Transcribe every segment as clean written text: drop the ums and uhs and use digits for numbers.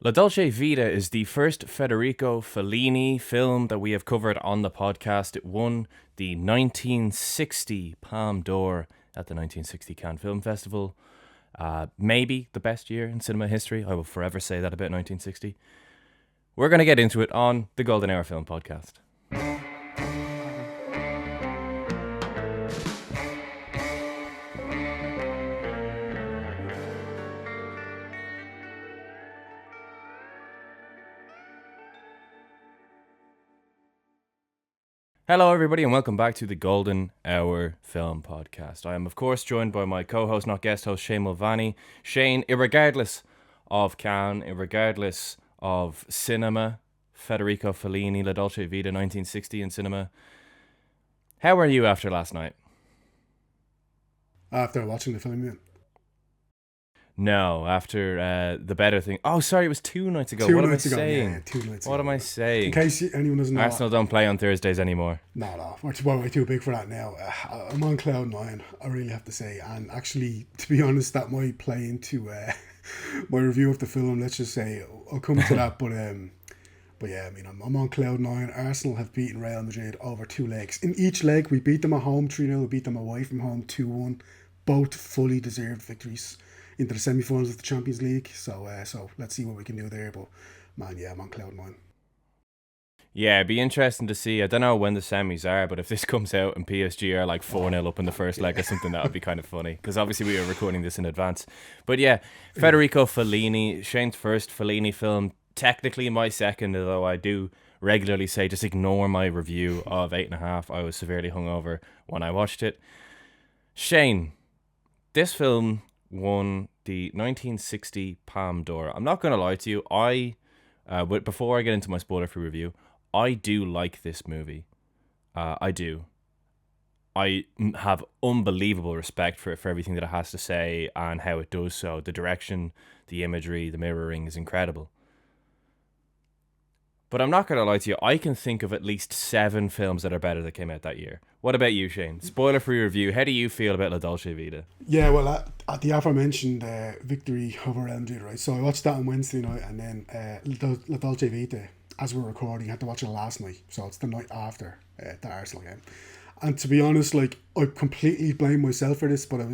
La Dolce Vita is the first Federico Fellini film that we have covered on the podcast. It won the 1960 Palme d'Or at the 1960 Cannes Film Festival. Maybe the best year in cinema history. I will forever say that about 1960. We're going to get into it on the Golden Hour Film Podcast. Hello, everybody, and welcome back to the Golden Hour Film Podcast. I am, of course, joined by my co-host, not guest host, Shane Mulvaney. Shane, irregardless of Cannes, irregardless of cinema, Federico Fellini, La Dolce Vita, 1960 in cinema, how are you after last night? After watching the film, yeah. No, after the better thing. Oh, sorry, it was 2 nights ago. 2 what nights am I ago, saying? yeah, 2 nights What ago. am I saying? In case anyone doesn't know, Arsenal don't play on Thursdays anymore. No, we're way too big for that now. I'm on cloud nine, I really have to say. And actually, to be honest, that might play into my review of the film. Let's just say I'll come to that. But yeah, I mean, I'm on cloud nine. Arsenal have beaten Real Madrid over 2 legs. In each leg, we beat them at home 3-0. We beat them away from home 2-1. Both fully deserved victories into the semi-finals of the Champions League. So let's see what we can do there. But man, yeah, I'm on cloud nine. Yeah, it'd be interesting to see. I don't know when the semis are, but if this comes out and PSG are like 4-0 up in the first leg or something, that would be kind of funny. Because obviously we are recording this in advance. But yeah, Federico Fellini, Shane's first Fellini film. Technically my second, although I do regularly say just ignore my review of 8.5. I was severely hungover when I watched it. Shane, this film won the 1960 Palme d'Or. I'm not going to lie to you. But before I get into my spoiler-free review, I do like this movie. I do. I have unbelievable respect for everything that it has to say and how it does so. The direction, the imagery, the mirroring is incredible. But I'm not going to lie to you. I can think of at least 7 films that are better that came out that year. What about you, Shane? Spoiler-free review. How do you feel about La Dolce Vita? Yeah, well, at the aforementioned victory over Real Madrid, right? So I watched that on Wednesday night, and then La Dolce Vita, as we're recording, I had to watch it last night. So it's the night after the Arsenal game. And to be honest, like, I completely blame myself for this, but I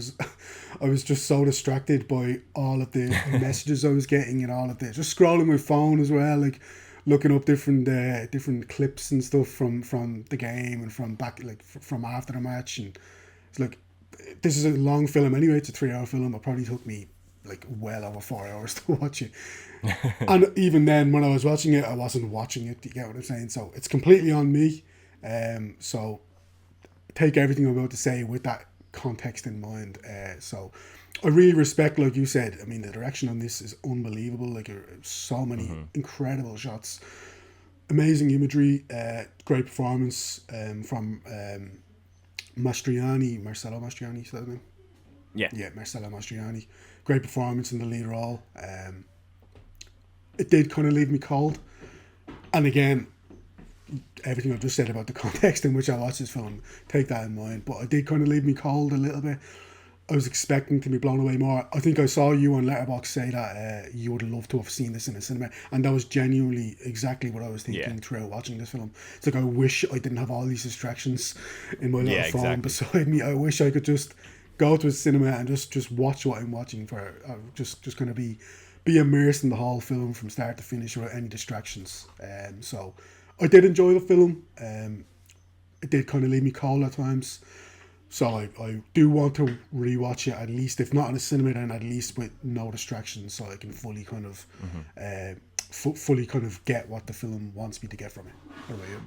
was just so distracted by all of the messages I was getting and all of the just scrolling my phone as well, like looking up different clips and stuff from the game and from back, like from after the match. And it's like, this is a long film anyway. It's a 3-hour film. It probably took me like well over 4 hours to watch it. And even then, when I was watching it, I wasn't watching it. You get what I'm saying? So it's completely on me. So take everything I'm about to say with that context in mind. So I really respect, like you said, I mean, the direction on this is unbelievable. Like, so many incredible shots, amazing imagery, great performance from Marcello Mastroianni, is that his name? Yeah, Marcello Mastroianni. Great performance in the lead role. It did kind of leave me cold. And again, everything I've just said about the context in which I watched this film, take that in mind. But it did kind of leave me cold a little bit. I was expecting to be blown away more. I think I saw you on Letterboxd say that you would have loved to have seen this in a cinema, and that was genuinely exactly what I was thinking throughout watching this film. It's like, I wish I didn't have all these distractions in my little phone beside me. I wish I could just go to a cinema and just watch what I'm watching for. Just kind of be immersed in the whole film from start to finish without any distractions. So I did enjoy the film. It did kind of leave me cold at times. So I do want to rewatch it, at least, if not in a cinema, then at least with no distractions, so I can fully kind of fully kind of get what the film wants me to get from it. What about you?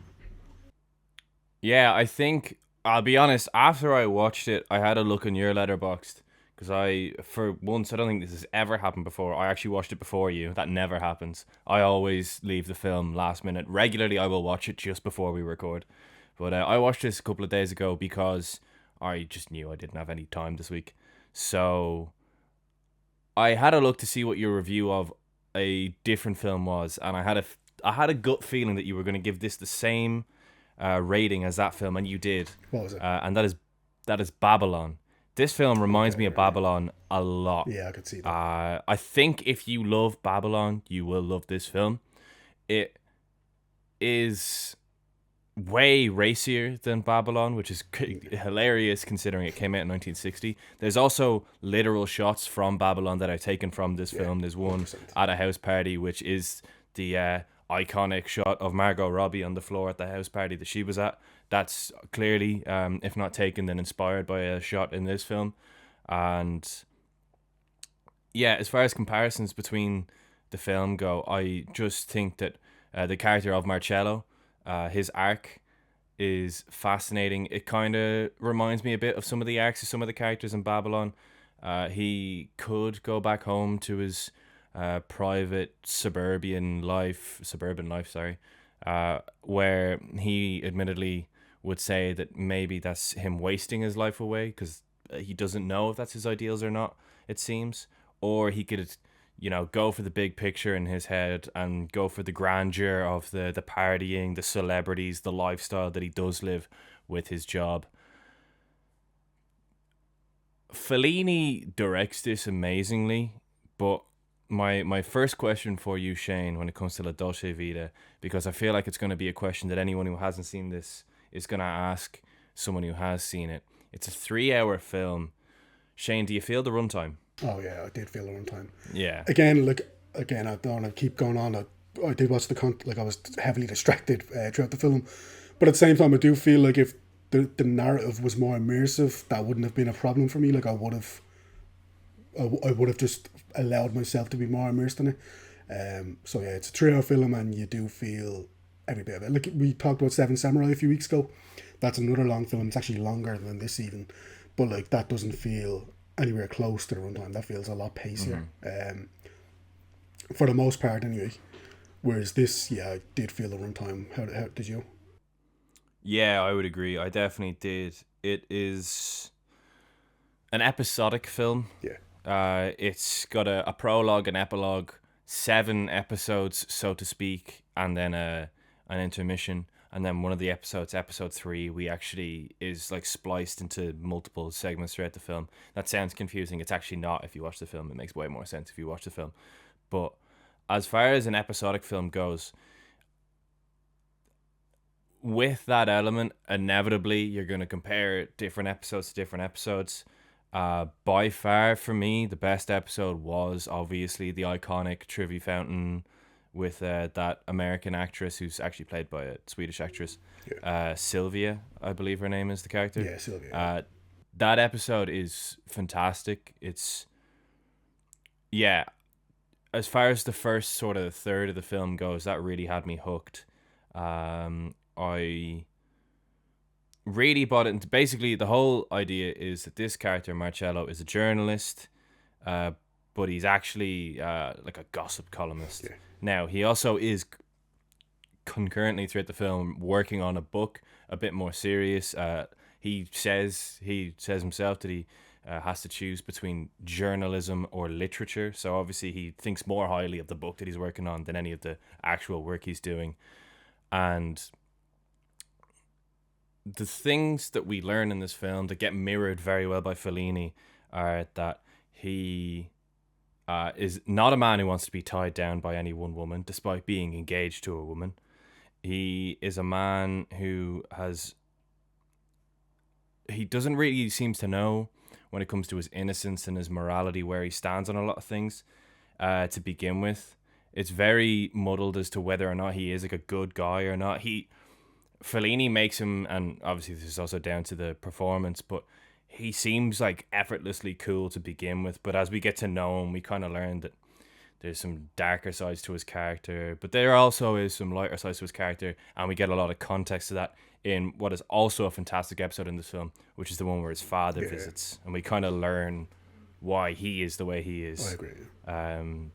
Yeah, I think, I'll be honest, after I watched it, I had a look in your Letterboxd, because for once, I don't think this has ever happened before. I actually watched it before you. That never happens. I always leave the film last minute. Regularly, I will watch it just before we record. But I watched this a couple of days ago because I just knew I didn't have any time this week. So I had a look to see what your review of a different film was, and I had a gut feeling that you were going to give this the same rating as that film, and you did. What was it? And that is Babylon, This film reminds Okay, me of right. Babylon a lot. Yeah, I could see that. I think if you love Babylon, you will love this film. It is way racier than Babylon, which is hilarious considering it came out in 1960. There's also literal shots from Babylon that are taken from this Yeah, film. There's one 100%. at a house party, which is the iconic shot of Margot Robbie on the floor at the house party that she was at. That's clearly, if not taken, then inspired by a shot in this film. And yeah, as far as comparisons between the film go, I just think that the character of Marcello, his arc is fascinating. It kind of reminds me a bit of some of the arcs of some of the characters in Babylon. He could go back home to his private suburban life, sorry, where he admittedly would say that maybe that's him wasting his life away because he doesn't know if that's his ideals or not, it seems. Or he could, go for the big picture in his head and go for the grandeur of the partying, the celebrities, the lifestyle that he does live with his job. Fellini directs this amazingly, but my first question for you, Shane, when it comes to La Dolce Vita, because I feel like it's going to be a question that anyone who hasn't seen this is going to ask someone who has seen it. It's a 3-hour film. Shane, do you feel the runtime? Oh yeah, I did feel a long time. Yeah. Again, I don't want to keep going on. I did watch like I was heavily distracted throughout the film, but at the same time, I do feel like if the narrative was more immersive, that wouldn't have been a problem for me. Like I would have just allowed myself to be more immersed in it. So yeah, it's a 3-hour film, and you do feel every bit of it. Like we talked about Seven Samurai a few weeks ago. That's another long film. It's actually longer than this even, but like that doesn't feel anywhere close to the runtime. That feels a lot pacier. For the most part, anyway. Whereas this, yeah, I did feel the runtime. How did you? Yeah, I would agree. I definitely did. It is an episodic film. Yeah, It's got a prologue, an epilogue, 7 episodes, so to speak, and then an intermission. And then one of the episodes, episode 3, we actually is like spliced into multiple segments throughout the film. That sounds confusing. It's actually not if you watch the film. It makes way more sense if you watch the film. But as far as an episodic film goes, with that element, inevitably you're going to compare different episodes to different episodes. By far, for me, the best episode was obviously the iconic Trivia Fountain with that American actress who's actually played by a Swedish actress, yeah, Sylvia, I believe her name is the character. yeah, Sylvia. That episode is fantastic. Yeah, as far as the first sort of third of the film goes, that really had me hooked. I really bought it into basically the whole idea is that this character Marcello is a journalist, but he's actually like a gossip columnist. Yeah, Now he also is concurrently throughout the film working on a book a bit more serious. He says himself that he has to choose between journalism or literature. So obviously he thinks more highly of the book that he's working on than any of the actual work he's doing. And the things that we learn in this film that get mirrored very well by Fellini are that he is not a man who wants to be tied down by any one woman, despite being engaged to a woman. He is a man who he doesn't really seems to know when it comes to his innocence and his morality where he stands on a lot of things to begin with. It's very muddled as to whether or not he is like a good guy or not. Fellini makes him, and obviously this is also down to the performance, but he seems like effortlessly cool to begin with. But as we get to know him, we kind of learn that there's some darker sides to his character, but there also is some lighter sides to his character, and we get a lot of context to that in what is also a fantastic episode in this film, which is the one where his father visits, and we kind of learn why he is the way he is. I agree.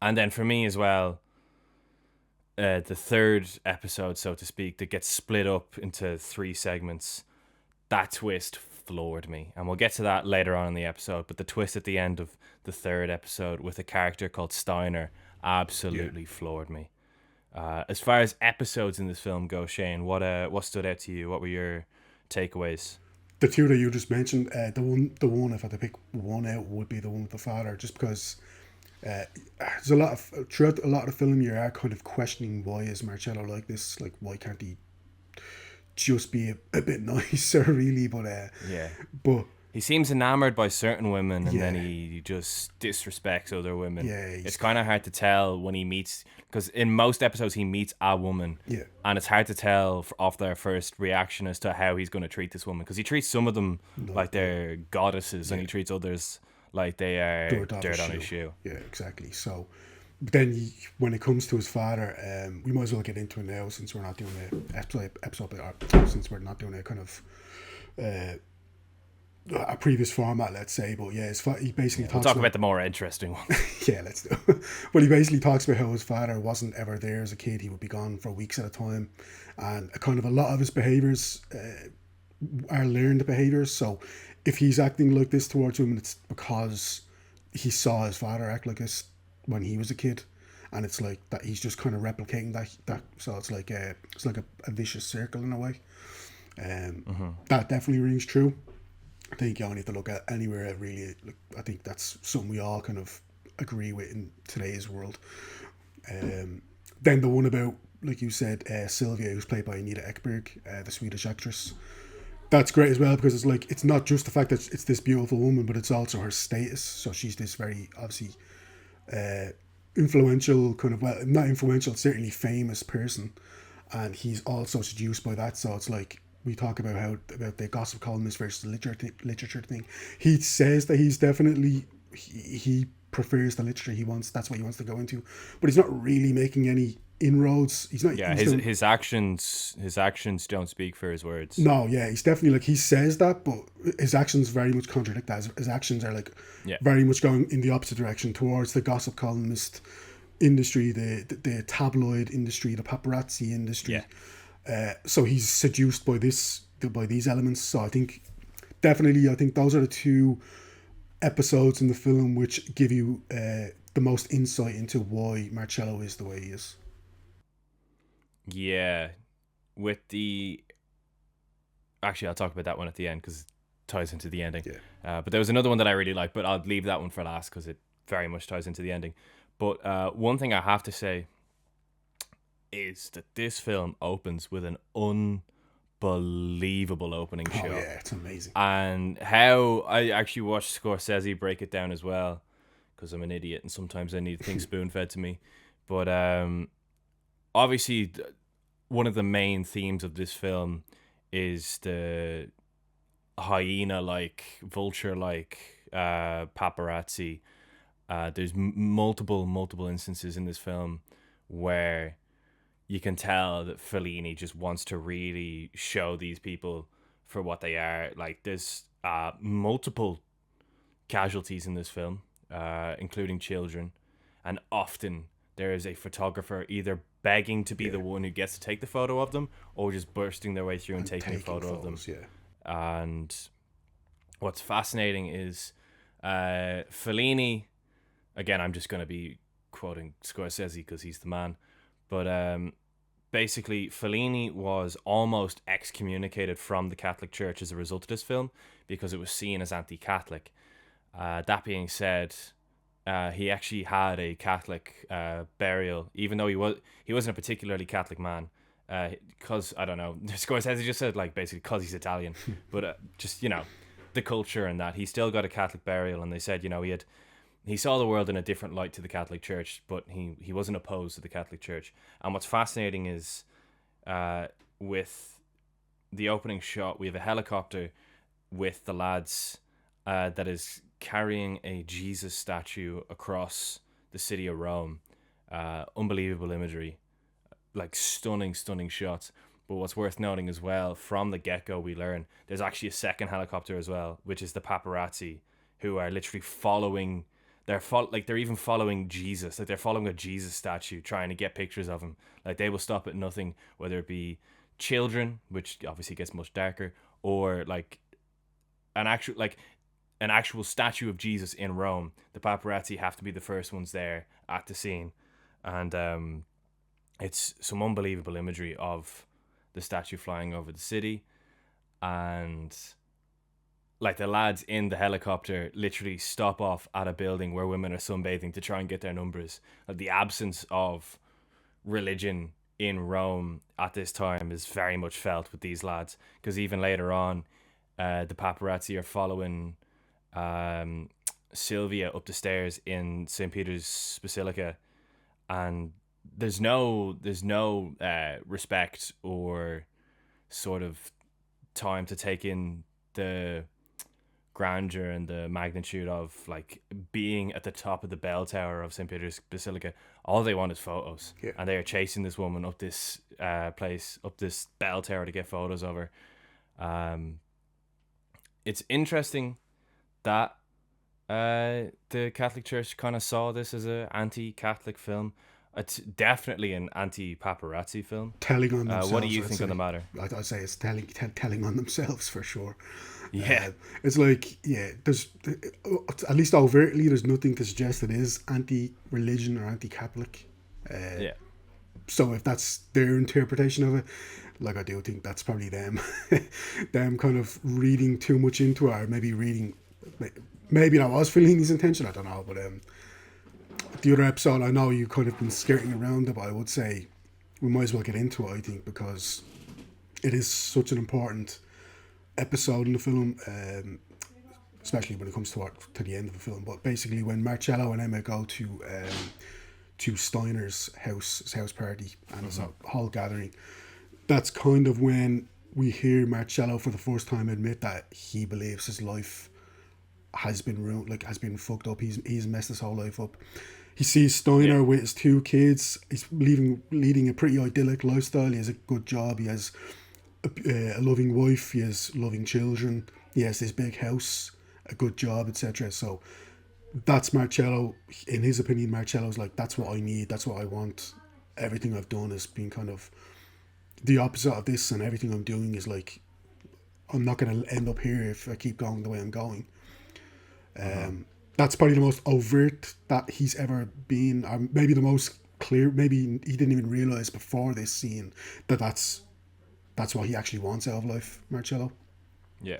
And then for me as well, the third episode, so to speak, that gets split up into 3 segments, that twist floored me. And we'll get to that later on in the episode, but the twist at the end of the third episode with a character called Steiner absolutely floored me. As far as episodes in this film go, Shane, what stood out to you? What were your takeaways? the two that you just mentioned, the one if I had to pick one out would be the one with the father, just because there's a lot of throughout a lot of the film you are kind of questioning why is Marcello like this, like why can't he just be a bit nicer, really, Yeah. but He seems enamored by certain women, and then yeah, he just disrespects other women. yeah, It's kind of hard to tell when he meets, because in most episodes he meets a woman, yeah, and it's hard to tell off their first reaction as to how he's going to treat this woman, because he treats some of them no, like they're goddesses, and yeah, he treats others like they are dirt off his dirt on his shoe. shoe. Yeah, exactly. So, but then when it comes to his father, we might as well get into it now since we're not doing since we're not doing a kind of a previous format, let's say. But yeah, he basically We'll talks talk about the more interesting ones. yeah, let's do it. But he basically talks about how his father wasn't ever there as a kid. He would be gone for weeks at a time, and kind of a lot of his behaviors are learned behaviors. So if he's acting like this towards women, it's because he saw his father act like this when he was a kid, and it's like that he's just kind of replicating that. So it's like a vicious circle in a way. That definitely rings true. I think you only have to look at anywhere really. Like, I think that's something we all kind of agree with in today's world. Then the one about, like you said, Sylvia, who's played by Anita Ekberg, the Swedish actress. That's great as well because it's like it's not just the fact that it's this beautiful woman, but it's also her status. So she's this very obviously influential kind of, well, not influential, certainly famous person, and he's also seduced by that. So it's like we talk about about the gossip columnist versus the literature thing. He says that he's definitely he prefers the literature. That's what he wants to go into, but he's not really making any inroads. He's not. Yeah, he's not, his actions don't speak for his words. no, yeah, he's definitely like he says that, but his actions very much contradict that. His actions are like Yeah. very much going in the opposite direction towards the gossip columnist industry, the tabloid industry, the paparazzi industry. Yeah. So he's seduced by these elements. So I think those are the two episodes in the film which give you the most insight into why Marcello is the way he is. Yeah. Actually, I'll talk about that one at the end because it ties into the ending. Yeah. But there was another one that I really liked, but I'll leave that one for last because it very much ties into the ending. But one thing I have to say is that this film opens with an unbelievable opening shot. Oh yeah, it's amazing. And how I actually watched Scorsese break it down as well, because I'm an idiot and sometimes I need things spoon fed to me. But obviously, one of the main themes of this film is the hyena-like, vulture-like paparazzi. There's multiple instances in this film where you can tell that Fellini just wants to really show these people for what they are. Like, there's multiple casualties in this film, including children, and often there is a photographer either begging to be the one who gets to take the photo of them, or just bursting their way through and taking a photo of them. Yeah. And what's fascinating is Fellini, again, I'm just going to be quoting Scorsese because he's the man, but basically Fellini was almost excommunicated from the Catholic Church as a result of this film because it was seen as anti-Catholic. That being said, he actually had a Catholic burial, even though he wasn't a particularly Catholic man. Because I don't know, Scorsese just said like basically because he's Italian, but just the culture and that he still got a Catholic burial, and they said he saw the world in a different light to the Catholic Church, but he wasn't opposed to the Catholic Church. And what's fascinating is with the opening shot, we have a helicopter with the lads that is carrying a Jesus statue across the city of Rome. Unbelievable imagery, like stunning shots. But what's worth noting as well, from the get-go we learn there's actually a second helicopter as well, which is the paparazzi, who are literally following. They're even following Jesus. Like, they're following a Jesus statue, trying to get pictures of him. Like, they will stop at nothing, whether it be children, which obviously gets much darker, or like an actual statue of Jesus in Rome. The paparazzi have to be the first ones there at the scene, and it's some unbelievable imagery of the statue flying over the city. And like the lads in the helicopter literally stop off at a building where women are sunbathing to try and get their numbers. Like the absence of religion in Rome at this time is very much felt with these lads, because even later on, the paparazzi are following um, Sylvia up the stairs in St. Peter's Basilica, and there's no respect or sort of time to take in the grandeur and the magnitude of like being at the top of the bell tower of St. Peter's Basilica. All they want is photos, Yeah. and they are chasing this woman up this place, up this bell tower to get photos of her. Um, it's interesting that the Catholic Church kind of saw this as a anti-Catholic film. It's definitely an anti-paparazzi film. Telling on themselves. What do you I'd think say. on the matter? I'd say it's telling on themselves for sure. Yeah, It's like, yeah, there's at least overtly there's nothing to suggest it is anti-religion or anti-Catholic. yeah, So if that's their interpretation of it, like I do think that's probably them, them kind of reading too much into it, or maybe that was Fellini's intention. I don't know, but the other episode, I know you kind of been skirting around it, but I would say we might as well get into it. I think because it is such an important episode in the film, especially when it comes to the end of the film. But basically, when Marcello and Emma go to Steiner's house party, and it's a whole gathering, that's kind of when we hear Marcello for the first time admit that he believes his life has been ruined, like has been fucked up. He's messed his whole life up. He sees Steiner with his two kids. He's leading a pretty idyllic lifestyle. He has a good job. He has a loving wife. He has loving children. He has this big house, a good job, etc. So that's Marcello. In his opinion, Marcello's like, that's what I need. That's what I want. Everything I've done has been kind of the opposite of this, and everything I'm doing is like, I'm not going to end up here if I keep going the way I'm going. That's probably the most overt that he's ever been, or maybe the most clear. Maybe he didn't even realize before this scene that that's what he actually wants out of life, Marcello. yeah.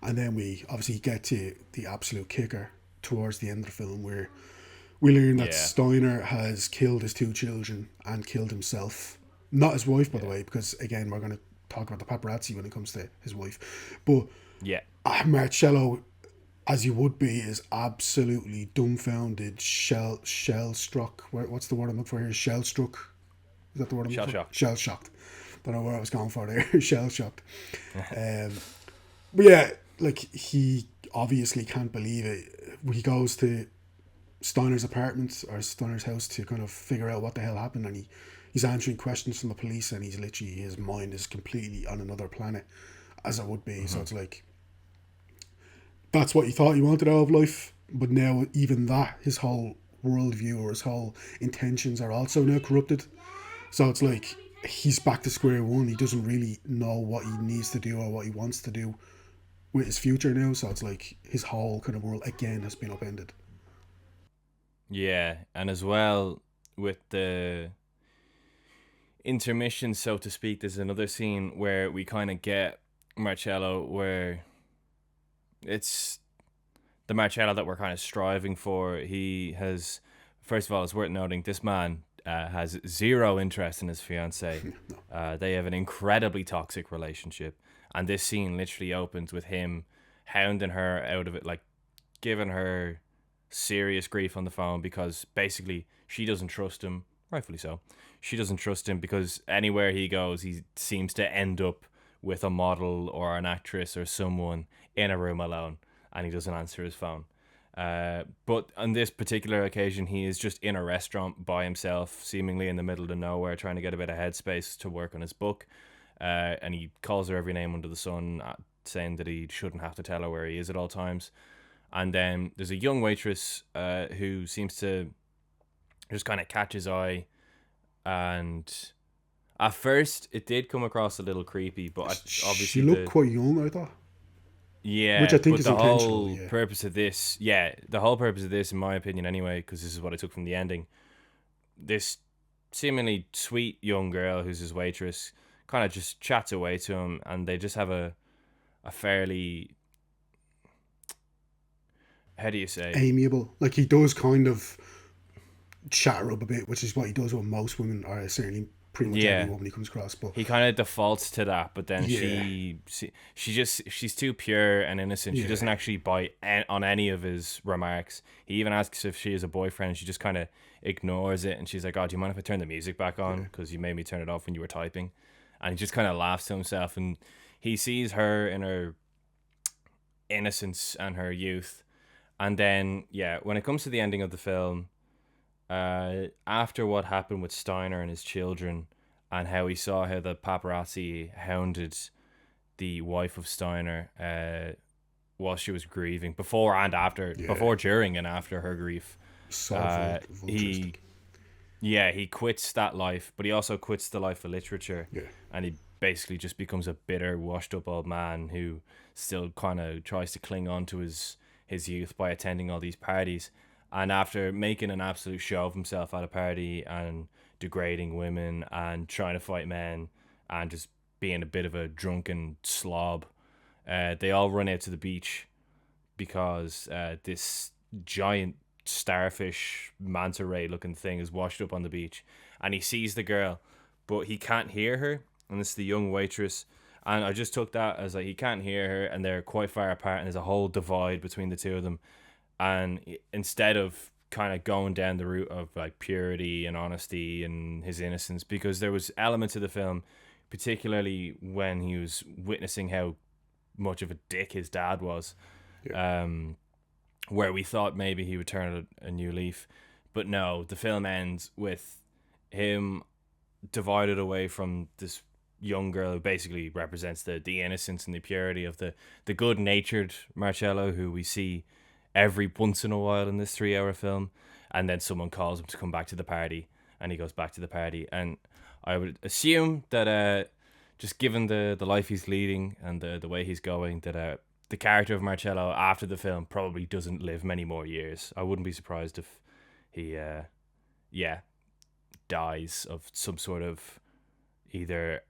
And then we obviously get to the absolute kicker towards the end of the film, where we learn that Steiner has killed his two children and killed himself. Not his wife, by the way, because again, we're going to talk about the paparazzi when it comes to his wife. But Marcello, as you would be, is absolutely dumbfounded, shell struck. What's the word I'm looking for here? Shell struck. Is that the word I'm looking for? Shell-shocked. Shell shocked. Don't know where I was going for there. Shell shocked. But yeah, like he obviously can't believe it. He goes to Steiner's apartment or Steiner's house to kind of figure out what the hell happened, and he's answering questions from the police, and he's literally, his mind is completely on another planet, as it would be. So it's like, that's what he thought he wanted out of life, but now even that, his whole worldview or his whole intentions are also now corrupted. So it's like he's back to square one. He doesn't really know what he needs to do or what he wants to do with his future now. So it's like his whole kind of world again has been upended. Yeah, and as well with the intermission, so to speak, there's another scene where we kind of get Marcello, where it's the Marcello that we're kind of striving for. He has, first of all, it's worth noting, this man has zero interest in his fiancée. They have an incredibly toxic relationship, and this scene literally opens with him hounding her out of it, like giving her serious grief on the phone, because basically she doesn't trust him, rightfully so. She doesn't trust him because anywhere he goes, he seems to end up with a model or an actress or someone in a room alone, and he doesn't answer his phone. But on this particular occasion, he is just in a restaurant by himself, seemingly in the middle of nowhere, trying to get a bit of headspace to work on his book. And he calls her every name under the sun, saying that he shouldn't have to tell her where he is at all times. And then there's a young waitress who seems to just kind of catch his eye. And at first, it did come across a little creepy, but obviously she looked quite young, I thought. Yeah, which I think but is the intentional. whole purpose of this, the whole purpose of this, in my opinion, anyway, because this is what I took from the ending. This seemingly sweet young girl who's his waitress kind of just chats away to him, and they just have a fairly How do you say? amiable. Like he does kind of chatter up a bit, which is what he does with most women, or certainly pretty much every Yeah, woman he comes across. But he kind of defaults to that, but then yeah, she's too pure and innocent. She yeah, doesn't actually bite on any of his remarks. He even asks if she has a boyfriend. She just kind of ignores it, and she's like, "Oh, do you mind if I turn the music back on? yeah, Because you made me turn it off when you were typing." And he just kind of laughs to himself, and he sees her in her innocence and her youth. And then, yeah, when it comes to the ending of the film, after what happened with Steiner and his children, and how he saw how the paparazzi hounded the wife of Steiner while she was grieving, before and after, yeah. before, during, and after her grief, So he vulturistic. he quits that life, but he also quits the life of literature, Yeah, and he basically just becomes a bitter, washed up old man who still kind of tries to cling on to his youth by attending all these parties. And after making an absolute show of himself at a party and degrading women and trying to fight men and just being a bit of a drunken slob, they all run out to the beach because this giant starfish manta ray looking thing is washed up on the beach, and he sees the girl but he can't hear her, and it's the young waitress. And I just took that as like he can't hear her and they're quite far apart and there's a whole divide between the two of them. And instead of kind of going down the route of like purity and honesty and his innocence, because there was elements of the film, particularly when he was witnessing how much of a dick his dad was, yeah, um, where we thought maybe he would turn a new leaf. But no, the film ends with him divided away from this young girl who basically represents the innocence and the purity of the good natured Marcello, who we see every once in a while in this 3 hour film. And then someone calls him to come back to the party, and he goes back to the party. And I would assume that just given the life he's leading and the way he's going, that the character of Marcello after the film probably doesn't live many more years. I wouldn't be surprised if he yeah, dies of some sort of either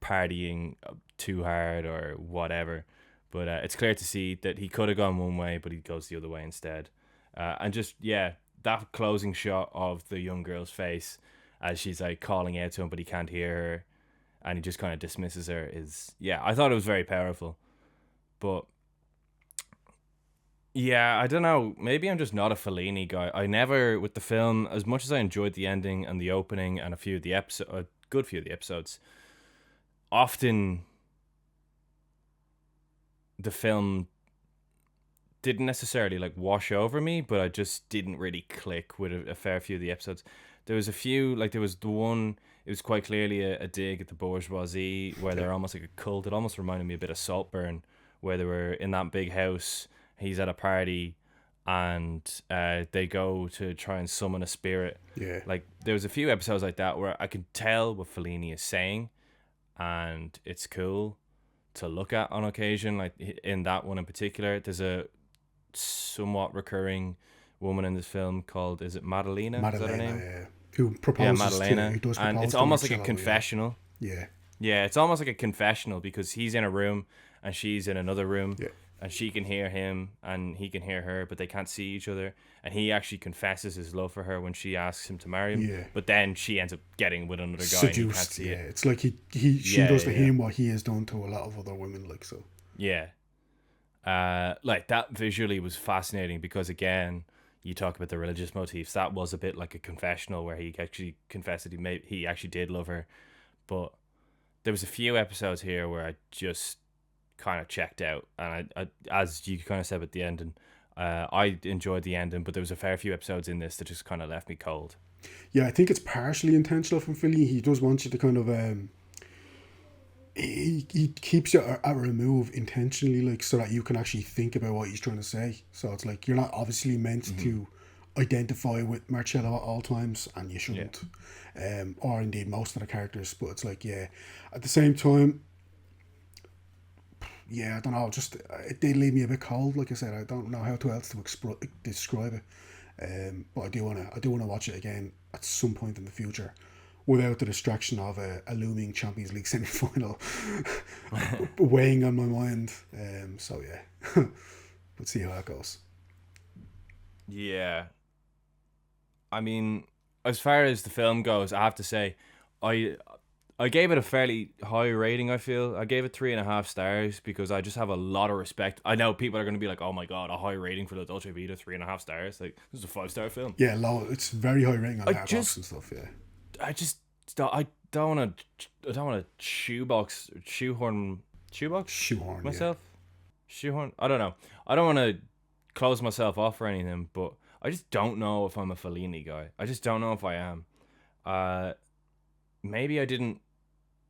partying too hard or whatever. But it's clear to see that he could have gone one way, but he goes the other way instead. And just, yeah, that closing shot of the young girl's face as she's like calling out to him, but he can't hear her, and he just kind of dismisses her is, yeah, I thought it was very powerful. But yeah, I don't know. Maybe I'm just not a Fellini guy. I never, with the film, as much as I enjoyed the ending and the opening and a few of the episode, a good few of the episodes, often the film didn't necessarily like wash over me, but I just didn't really click with a fair few of the episodes. There was a few, like there was the one, it was quite clearly a dig at the bourgeoisie, where yeah, they're almost like a cult. It almost reminded me a bit of Saltburn, where they were in that big house, he's at a party, and they go to try and summon a spirit. yeah, Like there was a few episodes like that where I could tell what Fellini is saying, and it's cool to look at on occasion. Like in that one in particular, there's a somewhat recurring woman in this film called, is it Madalena? Is that her Madalena, name? yeah, who Yeah, proposes to, who Madalena. does And it's propose to almost like a Marcello, yeah, confessional. yeah, Yeah, it's almost like a confessional because he's in a room and she's in another room, yeah. and she can hear him and he can hear her, but they can't see each other. And he actually confesses his love for her when she asks him to marry him. Yeah. But then she ends up getting with another guy and he can't Seduced, see yeah. it. It's like she Yeah, does yeah, to yeah. him what he has done to a lot of other women, like so. Yeah. Like that visually was fascinating because again, you talk about the religious motifs. That was a bit like a confessional where he actually confessed that he actually did love her. But there was a few episodes here where I just kind of checked out, and I as you kind of said at the ending, I enjoyed the ending, but there was a fair few episodes in this that just kind of left me cold. Yeah, I think it's partially intentional from Philly. He does want you to kind of he keeps you at a remove intentionally, like so that you can actually think about what he's trying to say. So it's like you're not obviously meant to identify with Marcello at all times, and you Yeah. shouldn't, or indeed most of the characters. But it's like, yeah, at the same time, yeah, I don't know. Just it did leave me a bit cold. Like I said, I don't know how to else to describe it. But I do wanna watch it again at some point in the future, without the distraction of a looming Champions League semi final weighing on my mind. So yeah, let's see how that goes. Yeah. I mean, as far as the film goes, I have to say, I I gave it a fairly high rating. I feel I gave it 3.5 stars because I just have a lot of respect. I know people are going to be like, "Oh my god, a high rating for the Dolce Vita, 3.5 stars. Like this is a 5-star film." Yeah, low. It's very high rating on I Letterboxd just, and stuff. Yeah, I just, I don't want to, I don't want to shoebox shoehorn. Yeah, myself, shoehorn. I don't know. I don't want to close myself off or anything, but I just don't know if I'm a Fellini guy. I just don't know if I am. Uh, Maybe I didn't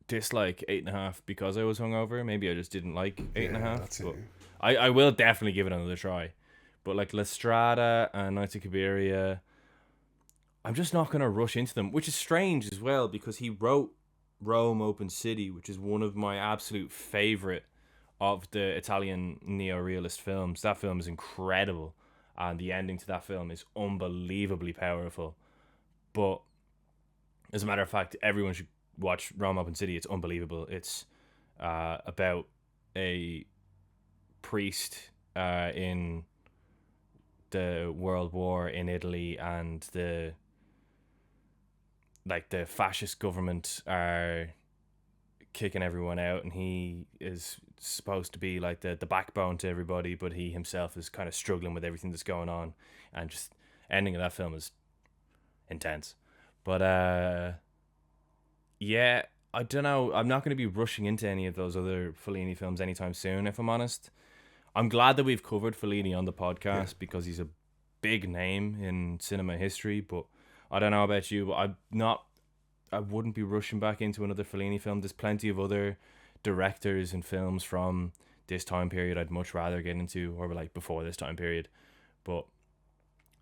dislike 8.5 because I was hungover. Maybe I just didn't like eight and a yeah, half. that's it. But I will definitely give it another try. But like La Strada and Nights of Cabiria, I'm just not gonna rush into them, which is strange as well because he wrote Rome Open City, which is one of my absolute favorite of the Italian neo-realist films. That film is incredible, and the ending to that film is unbelievably powerful. But as a matter of fact, everyone should watch Rome Open City. It's unbelievable. It's about a priest in the World War in Italy, and the fascist government are kicking everyone out, and he is supposed to be like the backbone to everybody, but he himself is kind of struggling with everything that's going on, and just ending of that film is intense. But yeah, I don't know. I'm not going to be rushing into any of those other Fellini films anytime soon, if I'm honest. I'm glad that we've covered Fellini on the Yeah. podcast because he's a big name in cinema history, but I don't know about you, but I wouldn't be rushing back into another Fellini film. There's plenty of other directors and films from this time period I'd much rather get into, or like before this time period. But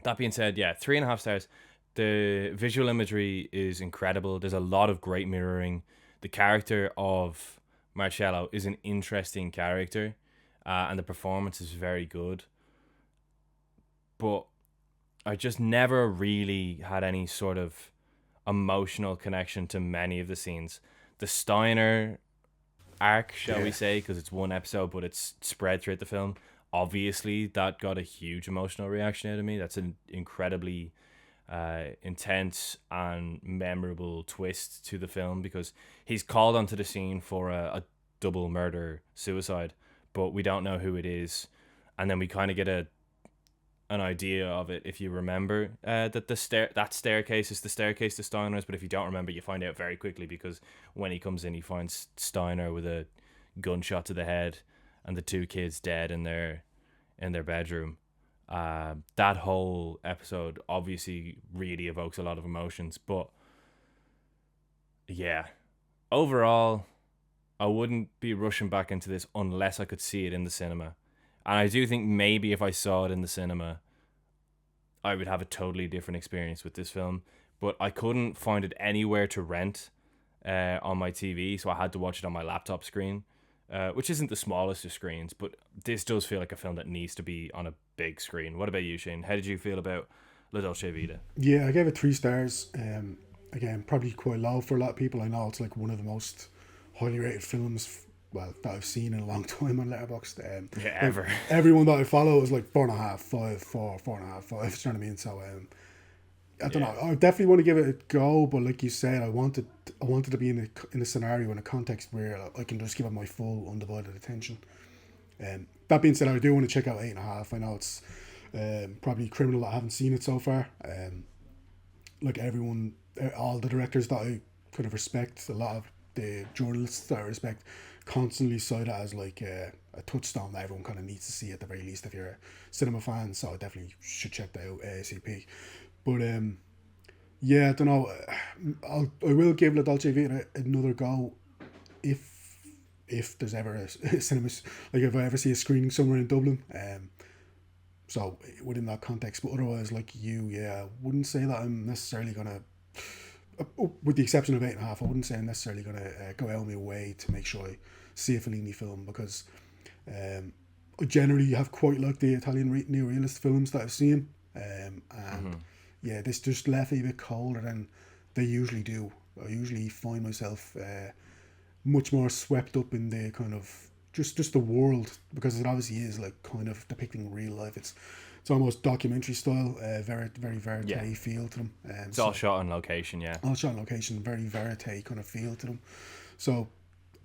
that being said, yeah, 3.5 stars. The visual imagery is incredible. There's a lot of great mirroring. The character of Marcello is an interesting character, and the performance is very good. But I just never really had any sort of emotional connection to many of the scenes. The Steiner arc, shall we Yeah, say, because it's one episode, but it's spread throughout the film. Obviously, that got a huge emotional reaction out of me. That's an incredibly intense and memorable twist to the film because he's called onto the scene for a double murder suicide, but we don't know who it is, and then we kind of get an idea of it if you remember that that staircase is the staircase to Steiner's, but if you don't remember, you find out very quickly because when he comes in, he finds Steiner with a gunshot to the head and the two kids dead in their bedroom. That whole episode obviously really evokes a lot of emotions, but yeah, overall, I wouldn't be rushing back into this unless I could see it in the cinema. And I do think maybe if I saw it in the cinema, I would have a totally different experience with this film. But I couldn't find it anywhere to rent on my TV, so I had to watch it on my laptop screen, which isn't the smallest of screens, but this does feel like a film that needs to be on a big screen. What about you, Shane? How did you feel about La Dolce Vita? yeah. I gave it 3 stars. Again, probably quite low for a lot of people. I know it's like one of the most highly rated films, well, that I've seen in a long time on Letterboxd. Yeah, Like ever. everyone that I follow is like 4.5, 5, 4.5, 5. You know what I mean? So I don't Yeah. know. I definitely want to give it a go, but like you said, I wanted to be in a scenario in a context where I can just give it my full undivided attention. That being said, I do want to check out 8.5. I know it's probably criminal that I haven't seen it so far. Like everyone, all the directors that I kind of respect, a lot of the journalists that I respect, constantly cite it as like a touchstone that everyone kind of needs to see at the very least if you're a cinema fan. So I definitely should check that out ASAP. But yeah, I don't know. I will give La Dolce Vita another go if there's ever a cinema, like if I ever see a screening somewhere in Dublin. So within that context, but otherwise, like you, yeah, I wouldn't say that I'm necessarily gonna, with the exception of 8.5, I wouldn't say I'm necessarily gonna go out of my way to make sure I see a Fellini film because I generally have quite like the Italian neorealist films that I've seen, and yeah, this just left me a bit colder than they usually do. I usually find myself much more swept up in the kind of just the world because it obviously is like kind of depicting real life. It's It's almost documentary style, very Yeah. verite feel to them. It's all shot on location, yeah. All shot on location, very verite kind of feel to them. So,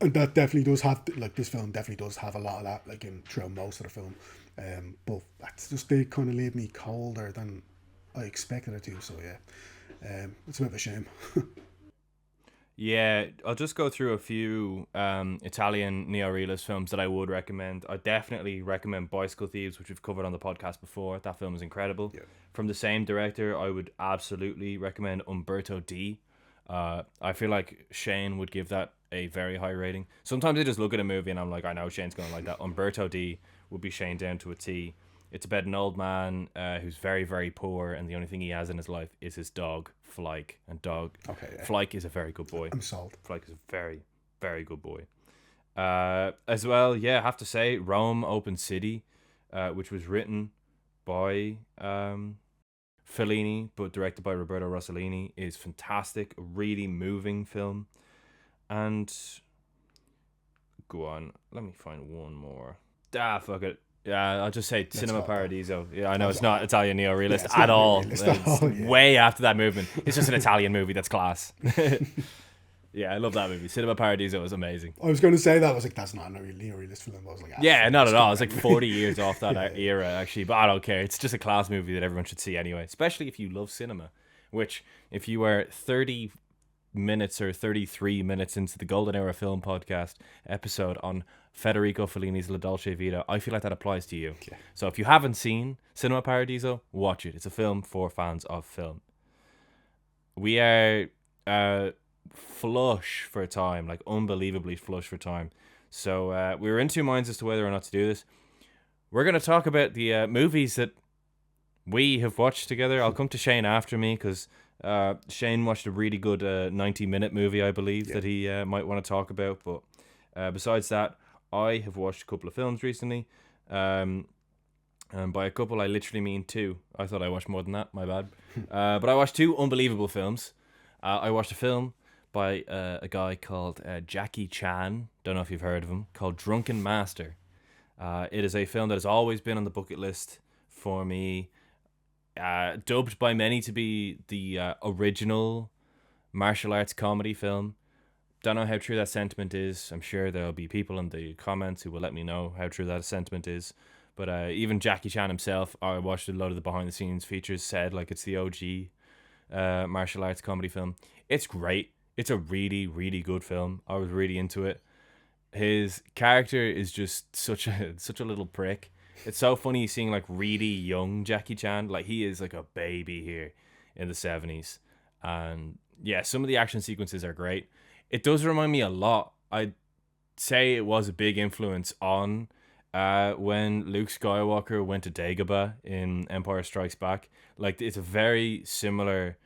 and that definitely does have, like, this film definitely does have a lot of that, like, in throughout most of the film. But that's just, they kind of leave me colder than I expected it to. So yeah, it's a bit of a shame. Yeah, I'll just go through a few Italian neorealist films that I would recommend. I definitely recommend Bicycle Thieves, which we've covered on the podcast before. That film is incredible. Yeah. From the same director, I would absolutely recommend Umberto D. I feel like Shane would give that a very high rating. Sometimes I just look at a movie and I'm like, I know Shane's going to like that. Umberto D would be Shane down to a T. It's about an old man who's very, very poor, and the only thing he has in his life is his dog, Flike. And Okay, yeah. Flike is a very good boy. I'm sold. Flike is a very, very good boy. As well, yeah, I have to say, Rome Open City, which was written by Fellini, but directed by Roberto Rossellini, is fantastic. A really moving film. And go on, let me find one more. Fuck it. Yeah, I'll just say Cinema Paradiso. Yeah, I know it's not Italian neorealist at all. It's way after that movement. It's just an Italian movie that's class. Yeah, I love that movie. Cinema Paradiso is amazing. I was going to say that. I was like, that's not a neorealist film. I was like, yeah, not at all. It's like 40 years off that era, actually. But I don't care. It's just a class movie that everyone should see anyway, especially if you love cinema. Which, if you are 30 minutes or 33 minutes into the Golden Era Film Podcast episode on Federico Fellini's La Dolce Vita, I feel like that applies to you. Yeah. So if you haven't seen Cinema Paradiso, watch it. It's a film for fans of film. We are flush for time, like unbelievably flush for time. So we were in two minds as to whether or not to do this. We're going to talk about the movies that we have watched together. I'll come to Shane after me because Shane watched a really good 90-minute movie, I believe, that he might want to talk about. But besides that, I have watched a couple of films recently. And by a couple, I literally mean two. I thought I watched more than that. My bad. But I watched two unbelievable films. I watched a film by a guy called Jackie Chan. Don't know if you've heard of him. Called Drunken Master. It is a film that has always been on the bucket list for me. Dubbed by many to be the original martial arts comedy film. Don't know how true that sentiment is. I'm sure there'll be people in the comments who will let me know how true that sentiment is. But even Jackie Chan himself, I watched a lot of the behind the scenes features, said like it's the OG martial arts comedy film. It's great. It's a really, really good film. I was really into it. His character is just such a little prick. It's so funny seeing like really young Jackie Chan. Like he is like a baby here in the 70s. And yeah, some of the action sequences are great. It does remind me a lot. I'd say it was a big influence on when Luke Skywalker went to Dagobah in Empire Strikes Back. Like it's a very similar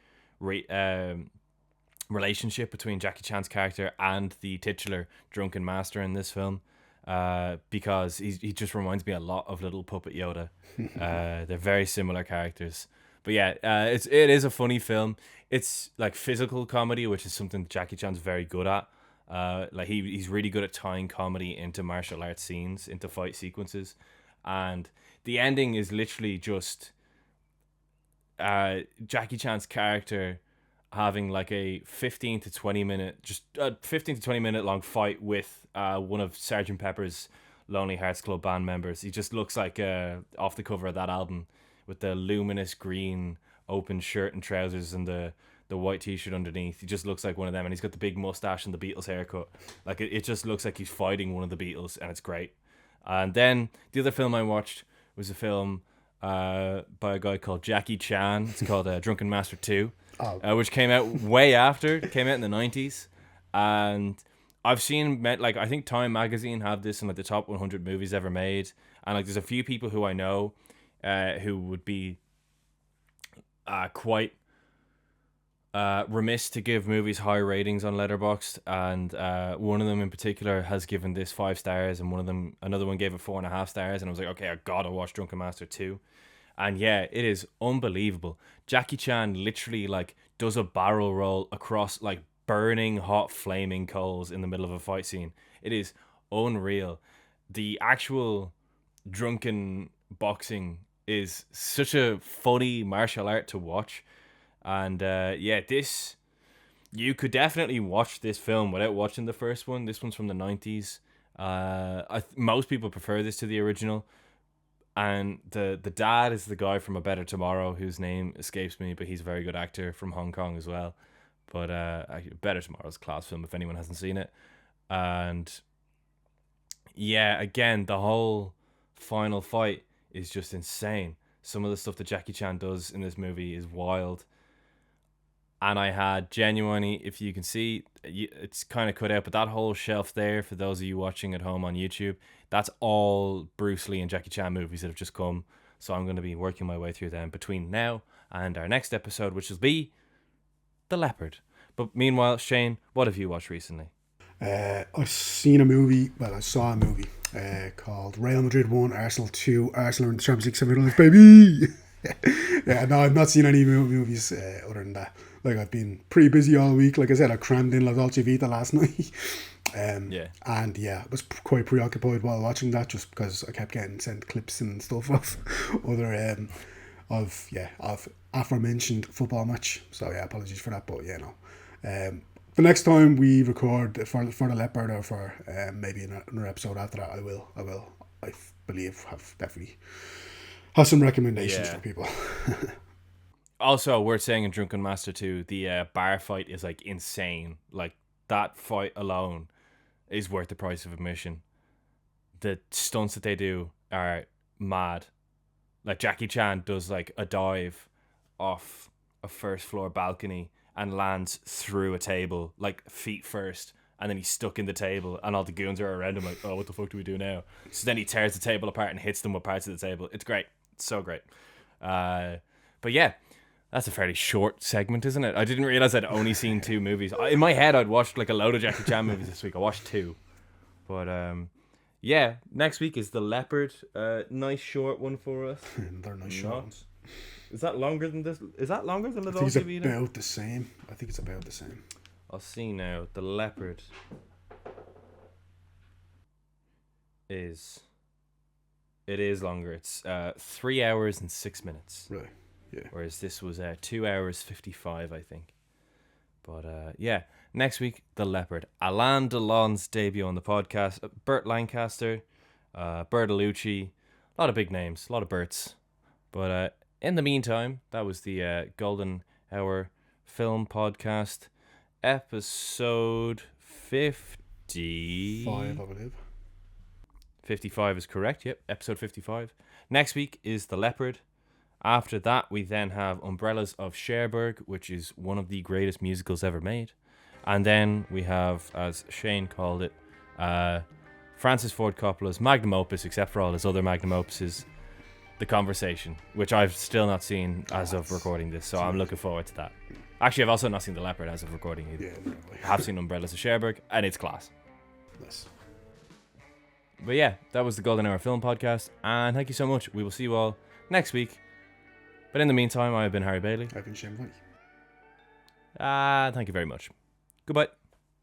relationship between Jackie Chan's character and the titular Drunken Master in this film. Because he just reminds me a lot of Little Puppet Yoda. They're very similar characters. But yeah, it is a funny film. It's like physical comedy, which is something Jackie Chan's very good at. Like he's really good at tying comedy into martial arts scenes, into fight sequences. And the ending is literally just Jackie Chan's character having like a 15 to 20 minute long fight with one of Sgt. Pepper's Lonely Hearts Club Band members. He just looks like off the cover of that album with the luminous green open shirt and trousers and the white t-shirt underneath. He just looks like one of them, and he's got the big mustache and the Beatles haircut. Like it just looks like he's fighting one of the Beatles, and it's great. And then the other film I watched was a film by a guy called Jackie Chan. It's called Drunken Master 2. Which came out way after. It came out in the 90s. And I've seen, like, I think Time Magazine have this in like the top 100 movies ever made. And like, there's a few people who I know who would be quite remiss to give movies high ratings on Letterboxd. And one of them in particular has given this 5 stars, and another one gave it 4.5 stars. And I was like, okay, I gotta watch Drunken Master 2. And yeah, it is unbelievable. Jackie Chan literally like does a barrel roll across like burning hot flaming coals in the middle of a fight scene. It is unreal. The actual drunken boxing is such a funny martial art to watch. And this, you could definitely watch this film without watching the first one. This one's from the 90s. Most people prefer this to the original. And the dad is the guy from A Better Tomorrow, whose name escapes me, but he's a very good actor from Hong Kong as well. But Better Tomorrow's a class film if anyone hasn't seen it. And yeah, again, the whole final fight is just insane. Some of the stuff that Jackie Chan does in this movie is wild. And I had genuinely, if you can see, it's kind of cut out, but that whole shelf there, for those of you watching at home on YouTube, that's all Bruce Lee and Jackie Chan movies that have just come. So I'm going to be working my way through them between now and our next episode, which will be The Leopard. But meanwhile, Shane, what have you watched recently? I saw a movie called Real Madrid 1, Arsenal 2, Arsenal in the Champions League semi-finals, baby! Yeah, no, I've not seen any movies other than that. Like, I've been pretty busy all week. Like I said, I crammed in La Dolce Vita last night. And I was quite preoccupied while watching that, just because I kept getting sent clips and stuff of other of aforementioned football match. So yeah, apologies for that, but the next time we record for the Leopard, or for maybe another episode after that, I believe definitely have some recommendations for people. Also, worth saying in Drunken Master 2, the bar fight is like insane. Like, that fight alone is worth the price of admission. The stunts that they do are mad. Like, Jackie Chan does like a dive off a first floor balcony and lands through a table, like feet first, and then he's stuck in the table, and all the goons are around him like, oh, what the fuck do we do now? So then he tears the table apart and hits them with parts of the table. It's great. It's so great. But yeah, that's a fairly short segment, isn't it? I didn't realize I'd only seen 2 movies. In my head, I'd watched like a load of Jackie Chan movies this week. I watched 2. But next week is The Leopard. Nice short one for us. They're nice short ones. Is that longer than this? Is that longer than the Dolce Vita? Vita? About the same. I think it's about the same. I'll see now. The Leopard is... It is longer. It's 3 hours and 6 minutes. Really? Yeah. Whereas this was 2 hours 55, I think. But next week, The Leopard. Alain Delon's debut on the podcast. Burt Lancaster, Bertolucci, a lot of big names, a lot of Burts. But in the meantime, that was the Golden Hour Film Podcast, episode 50. 5, I believe. 55 is correct, yep, episode 55. Next week is The Leopard. After that, we then have Umbrellas of Cherbourg, which is one of the greatest musicals ever made. And then we have, as Shane called it, Francis Ford Coppola's magnum opus, except for all his other magnum opuses, The Conversation, which I've still not seen as of recording this, so I'm looking forward to that. Actually, I've also not seen The Leopard as of recording either. Yeah, I have seen Umbrellas of Cherbourg, and it's class. Nice. But yeah, that was the Golden Hour Film Podcast, and thank you so much. We will see you all next week. But in the meantime, I have been Harry Bailey. I've been Shane White. Thank you very much. Goodbye.